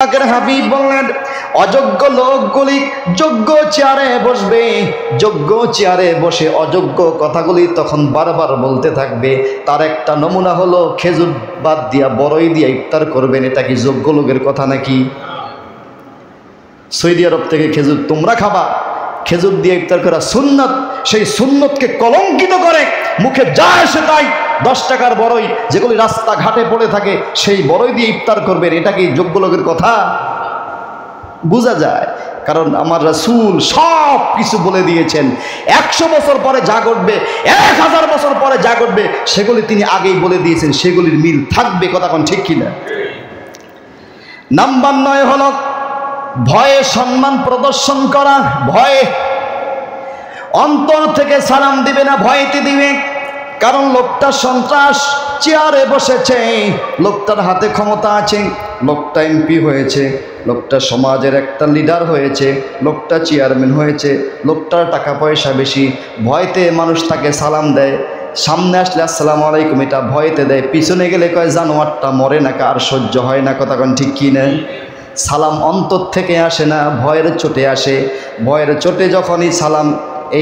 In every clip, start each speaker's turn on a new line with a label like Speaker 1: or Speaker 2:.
Speaker 1: পাকের হাবিব বললেন, অযোগ্য লোকগুলি যোগ্য চেয়ারে বসবে, যোগ্য চেয়ারে বসে অযোগ্য কথাগুলি তখন বারবার বলতে থাকবে। তার একটা নমুনা হলো খেজুর বাদ দিয়া বড়ই দিয়া ইফতার করবেন। এটা কি যোগ্য লোকের কথা নাকি? সৌদি আরব থেকে খেজুর তোমরা খাবা, খেজুর দিয়ে ইফতার করা সুন্নত, সেই সুন্নতকে কলঙ্কিত করে মুখে যা আসে তাই 10 টাকার বড়ই যেগুলি রাস্তাঘাটে পড়ে থাকে সেই বড়ই দিয়ে ইফতার করবেন, এটা কি যোগ্য লোকের কথা? বোঝা যায়, কারণ আমার রাসূল সব কিছু বলে দিয়েছেন। 100 বছর পরে যা ঘটবে, 1000 বছর পরে যা ঘটবে, সেগুলি তিনি আগেই বলে দিয়েছেন, সেগুলির মিল থাকবে। কথা কোন ঠিক কিনা? নাম্বার 9 হলো ভয়ে সম্মান প্রদর্শন করা। ভয়ে অন্তর থেকে সালাম দিবে না, ভয়তে দিবে। কারণ লোকটা সন্ত্রাস, চেয়ারে বসেছে, লোকটার হাতে ক্ষমতা আছে, লোকটা এমপি হয়েছে, লোকটা সমাজের একটা লিডার হয়েছে, লোকটা চেয়ারম্যান হয়েছে, লোকটার টাকা পয়সা বেশি। ভয়তে মানুষ তাকে সালাম দেয়। সামনে আসলে আসসালামু আলাইকুম এটা ভয়তে দেয়, পিছনে গেলে কয় জানোয়ারটা মরে না, কার সহ্য হয় না। কথা কোন ঠিক কি না? সালাম অন্তর থেকে আসে না, ভয়ের চোটে আসে। ভয়ের চোটে যখনই সালাম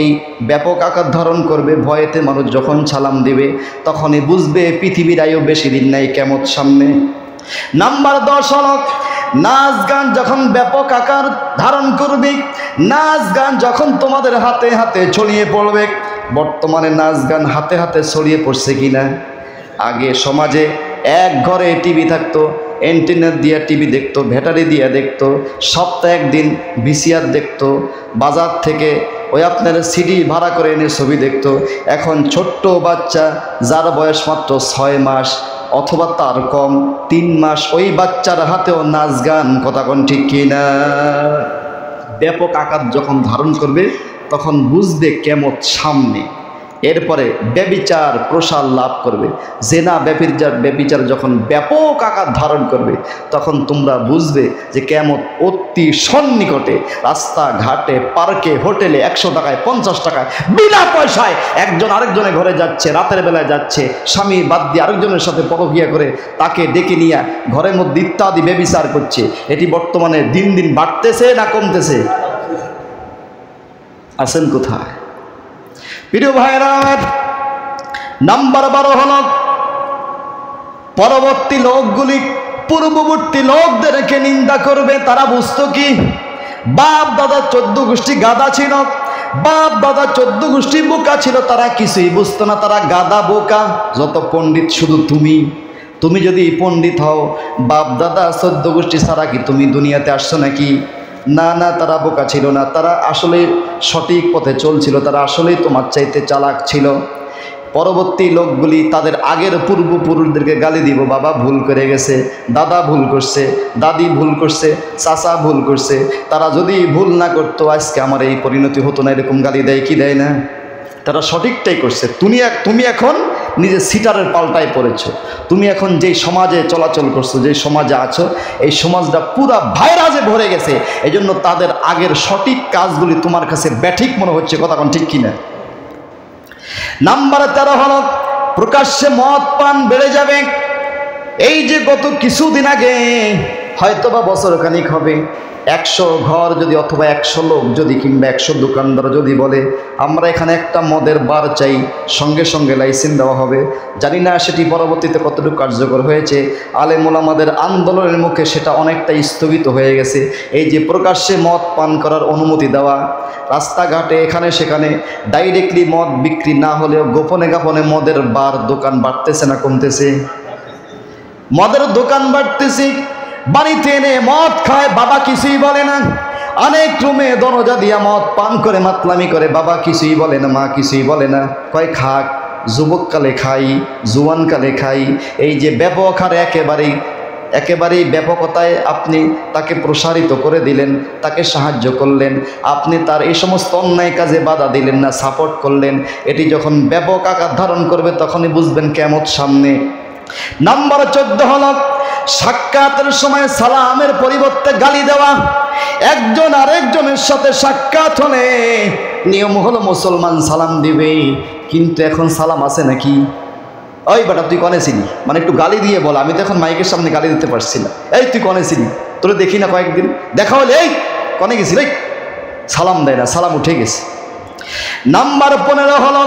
Speaker 1: এই ব্যাপক আকার ধারণ করবে, ভয়েতে মানুষ যখন সালাম দিবে তখনই বুঝবে পৃথিবীর আয়ু বেশি দিন নাই, কিয়ামত সামনে। নাম্বার 10 হলো নাচ গান যখন ব্যাপক আকার ধারণ করবে, নাচ গান যখন তোমাদের হাতে হাতে ছড়িয়ে পড়বে। বর্তমানে নাচ গান হাতে হাতে ছড়িয়ে পড়ছে কিনা? আগে সমাজে এক ঘরে টিভি থাকতো, ইন্টারনেট দিয়ে টিভি দেখতো, ব্যাটারি দিয়ে দেখতো, সপ্তাহে একদিন ভিসিআর দেখতো, বাজার থেকে ওই আপনার সিডি ভাড়া করে এনে ছবি দেখতো। এখন ছোট্ট বাচ্চা যার বয়স মাত্র 6 মাস অথবা তার কম 3 মাস, ওই বাচ্চার হাতেও নাচ গান। কথা কোন ঠিক কিনা? ব্যাপক আকার যখন ধারণ করবে তখন বুঝবে কিয়ামত সামনে। এরপরে ব্যভিচার প্রসার লাভ করবে। জেনা ব্যভিচার যখন ব্যাপক আকার ধারণ করবে তখন তোমরা বুঝবে যে কিয়ামত অতি সন্নিকটে। রাস্তাঘাটে, পার্কে, হোটেলে 100 টাকায় 50 টাকায় বিনা পয়সায় একজন আরেকজনের ঘরে যাচ্ছে, রাতের বেলায় যাচ্ছে, স্বামী বাদ দিয়ে আরেকজনের সাথে পরকীয়া করে তাকে ডেকে নিয়ে ঘরের মধ্যে ইত্যাদি ব্যভিচার করছে। এটি বর্তমানে দিন দিন বাড়তেছে না কমতেছে? আছেন কোথায়? প্রিয় ভাইরা, নাম্বার 12 হলো পরবর্তী লোকগুলি পূর্ববর্তী লোকদেরকে নিন্দা করবে। তারা বুঝতো কি? বাপ দাদা 14 গোষ্ঠী গাদা ছিল, বাপ দাদা 14 গোষ্ঠী বোকা ছিল, তারা কিছুই বুঝতো না, তারা গাদা বোকা। যত পণ্ডিত শুধু তুমি যদি পণ্ডিত হও, বাপ দাদা 14 গোষ্ঠী ছাড়া কি তুমি দুনিয়াতে আসছো নাকি? না না, তারা বোকা ছিল না, তারা আসলে সঠিক পথে চলছিল, তারা আসলেই তোমার চাইতে চালাক ছিল। পরবর্তী লোকগুলি তাদের আগের পূর্বপুরুষদেরকে গালি দিব, বাবা ভুল করে গেছে, দাদা ভুল করছে, দাদি ভুল করছে, চাচা ভুল করছে। তারা যদি ভুল না করতো আজকে আমার এই পরিণতি হতো না। এরকম গালি দেয় কি দেয় না? তারা সঠিকটাই করছে। তুমি এখন নিজে সিটারের পাল্টায় পড়েছো। তুমি এখন যেই সমাজে চলাচল করছো, যেই সমাজে আছো, এই সমাজটা পুরা ভাইরাসে ভরে গেছে। এই জন্য তাদের আগের সঠিক কাজগুলি তোমার কাছে ব্যাঠিক মনে হচ্ছে। কথা কোন ঠিক কিনা? নাম্বার 13 হলো প্রকাশ্যে মদ পান বেড়ে যাবে। এই যে গত কিছুদিন আগে, হয়তোবা বছরখানিক হবে, 100 ঘর যদি অথবা 100 লোক যদি কিংবা 100 দোকানদার যদি বলে আমরা এখানে একটা মদের বার চাই, সঙ্গে সঙ্গে লাইসেন্স দেওয়া হবে। জানি না সেটি পরবর্তীতে কতটুকু কার্যকর হয়েছে। আলেম ওলামাদের আন্দোলনের মুখে সেটা অনেকটা স্থগিত হয়ে গেছে। এই যে প্রকাশ্যে মদ পান করার অনুমতি দেওয়া, রাস্তাঘাটে এখানে সেখানে ডাইরেক্টলি মদ বিক্রি না হলেও গোপনে গোপনে মদের বার দোকান বাড়তেছে না কমতেছে? মদের দোকান বাড়তেছে। বাড়িতে এনে মদ খায়, বাবা কিছুই বলে না। অনেক রুমে দরজা দিয়া মদ পান করে মাতলামি করে, বাবা কিছুই বলে না, মা কিছুই বলে না, কয় খাক, যুবককালে খাই, জুয়ানকালে খাই। এই যে ব্যাপক হারে একেবারেই ব্যাপকতায় আপনি তাকে প্রসারিত করে দিলেন, তাকে সাহায্য করলেন, আপনি তার এই সমস্ত অন্যায় কাজে বাধা দিলেন না, সাপোর্ট করলেন। এটি যখন ব্যাপক আকার ধারণ করবে তখনই বুঝবেন কিয়ামত সামনে। নাম্বার 14 হলো সাক্ষাতের সময় সালামের পরিবর্তে গালি দেওয়া। একজন আরেকজনের সাথে সাক্ষাৎ হলে নিয়ম হলো মুসলমান সালাম দিবে, কিন্তু এখন সালাম আছে নাকি? ওই বেটা তুই কনে ছিলি, মানে একটু গালি দিয়ে বল, আমি তো এখন মাইকের সামনে গালি দিতে পারছি না। এই তুই কনে ছিলি, তোরে দেখি না কয়েকদিন, দেখা হলে এই কনে গেছিল, এই সালাম দেয় না, সালাম উঠে গেছে। নাম্বার 15 হলো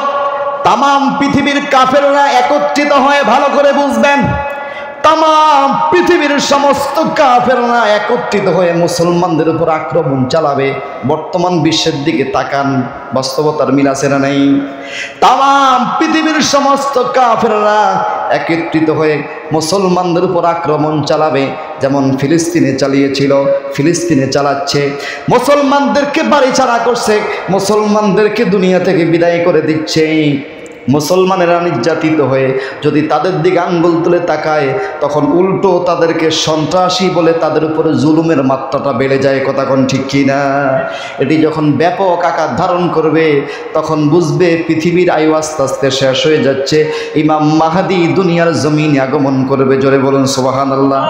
Speaker 1: তাম পৃথিবীর কাফেররা একত্রিত হয়ে, ভালো করে বুঝবেন, তাম পৃথিবীর সমস্ত কাফেররা একত্রিত হয়ে মুসলমানদের উপর আক্রমণ চালাবে। বর্তমান বিশ্বের দিকে তাকান, বাস্তবতার মিল আছে না নেই? তাম পৃথিবীর সমস্ত কাফেররা একত্রিত হয়ে মুসলমানদের উপর আক্রমণ চালাবে, যেমন ফিলিস্তিনে চালিয়েছিল, ফিলিস্তিনে চালাচ্ছে। মুসলমানদেরকে বাড়ি ছাড়া করছে, মুসলমানদেরকে দুনিয়া থেকে বিদায় করে দিচ্ছে। মুসলমানেরা নির্যাতিত হয়ে যদি তাদের দিকে আঙ্গুল তুলে তাকায়, তখন উল্টো তাদেরকে সন্ত্রাসী বলে তাদের উপরে জুলুমের মাত্রাটা বেড়ে যায়। কথা কোন ঠিক কিনা? এটি যখন ব্যাপক আকার ধারণ করবে, তখন বুঝবে পৃথিবীর আয়ু আস্তে আস্তে শেষ হয়ে যাচ্ছে। ইমাম মাহদী দুনিয়ার জমিনে আগমন করবে। জোরে বলুন সুবহানাল্লাহ।